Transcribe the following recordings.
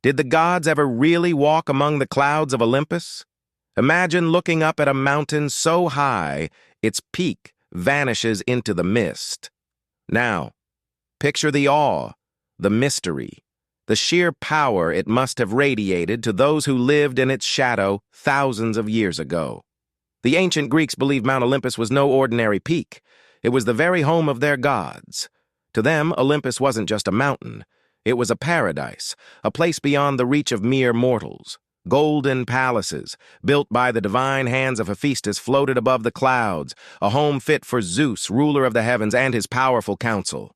Did the gods ever really walk among the clouds of Olympus? Imagine looking up at a mountain so high, its peak vanishes into the mist. Now, picture the awe, the mystery, the sheer power it must have radiated to those who lived in its shadow thousands of years ago. The ancient Greeks believed Mount Olympus was no ordinary peak. It was the very home of their gods. To them, Olympus wasn't just a mountain. It was a paradise, a place beyond the reach of mere mortals. Golden palaces, built by the divine hands of Hephaestus, floated above the clouds, a home fit for Zeus, ruler of the heavens, and his powerful council.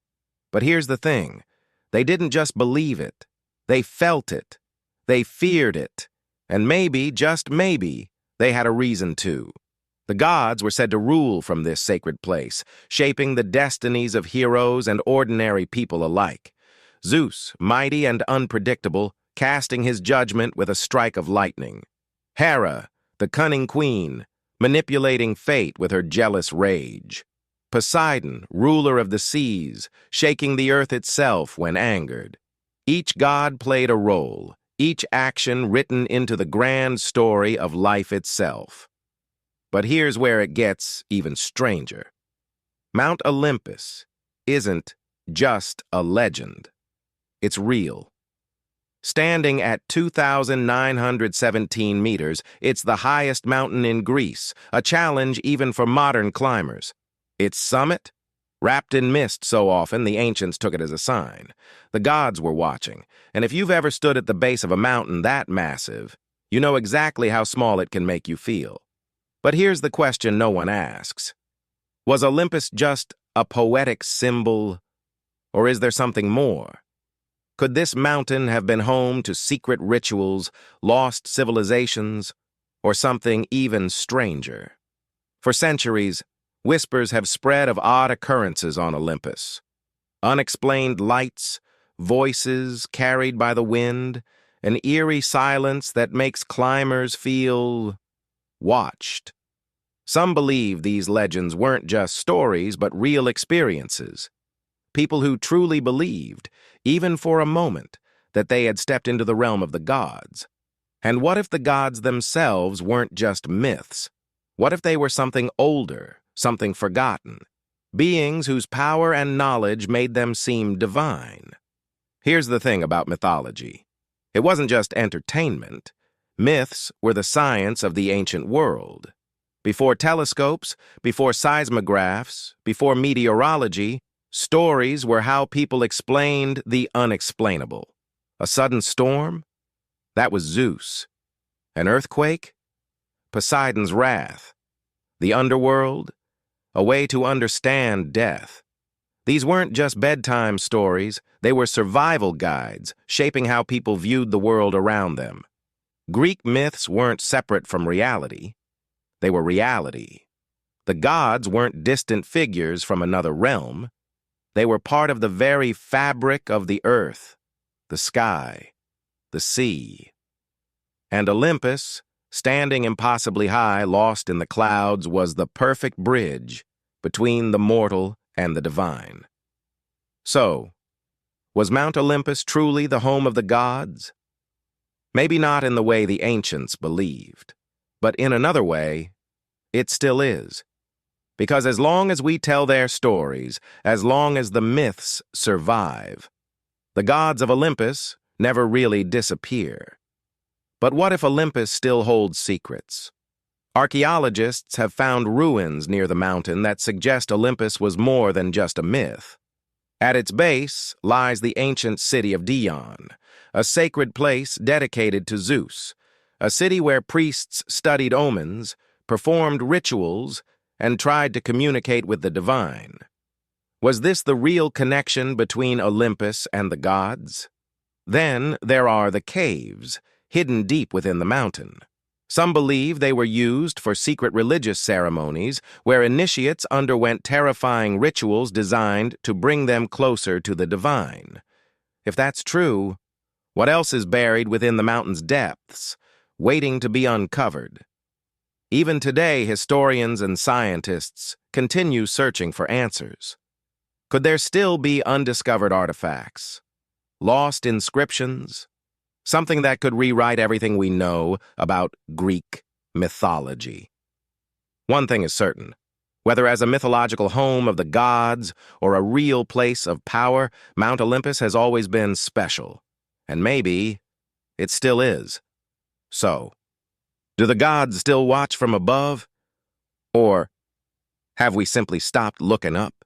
But here's the thing. They didn't just believe it. They felt it. They feared it. And maybe, just maybe, they had a reason to. The gods were said to rule from this sacred place, shaping the destinies of heroes and ordinary people alike. Zeus, mighty and unpredictable, casting his judgment with a strike of lightning. Hera, the cunning queen, manipulating fate with her jealous rage. Poseidon, ruler of the seas, shaking the earth itself when angered. Each god played a role, each action written into the grand story of life itself. But here's where it gets even stranger. Mount Olympus isn't just a legend. It's real. Standing at 2,917 meters, it's the highest mountain in Greece, a challenge even for modern climbers. Its summit? Wrapped in mist so often, the ancients took it as a sign. The gods were watching, and if you've ever stood at the base of a mountain that massive, you know exactly how small it can make you feel. But here's the question no one asks. Was Olympus just a poetic symbol, or is there something more? Could this mountain have been home to secret rituals, lost civilizations, or something even stranger? For centuries, whispers have spread of odd occurrences on Olympus. Unexplained lights, voices carried by the wind, an eerie silence that makes climbers feel watched. Some believe these legends weren't just stories, but real experiences. People who truly believed, even for a moment, that they had stepped into the realm of the gods. And what if the gods themselves weren't just myths? What if they were something older, something forgotten? Beings whose power and knowledge made them seem divine. Here's the thing about mythology. It wasn't just entertainment. Myths were the science of the ancient world. Before telescopes, before seismographs, before meteorology, stories were how people explained the unexplainable. A sudden storm? That was Zeus. An earthquake? Poseidon's wrath. The underworld? A way to understand death. These weren't just bedtime stories, they were survival guides, shaping how people viewed the world around them. Greek myths weren't separate from reality. They were reality. The gods weren't distant figures from another realm. They were part of the very fabric of the earth, the sky, the sea. And Olympus, standing impossibly high, lost in the clouds, was the perfect bridge between the mortal and the divine. So, was Mount Olympus truly the home of the gods? Maybe not in the way the ancients believed, but in another way, it still is. Because as long as we tell their stories, as long as the myths survive, the gods of Olympus never really disappear. But what if Olympus still holds secrets? Archaeologists have found ruins near the mountain that suggest Olympus was more than just a myth. At its base lies the ancient city of Dion, a sacred place dedicated to Zeus, a city where priests studied omens, performed rituals, and tried to communicate with the divine. Was this the real connection between Olympus and the gods? Then there are the caves, hidden deep within the mountain. Some believe they were used for secret religious ceremonies where initiates underwent terrifying rituals designed to bring them closer to the divine. If that's true, what else is buried within the mountain's depths, waiting to be uncovered? Even today, historians and scientists continue searching for answers. Could there still be undiscovered artifacts, lost inscriptions, something that could rewrite everything we know about Greek mythology. One thing is certain. Whether as a mythological home of the gods or a real place of power, Mount Olympus has always been special. And maybe it still is. So, do the gods still watch from above? Or have we simply stopped looking up?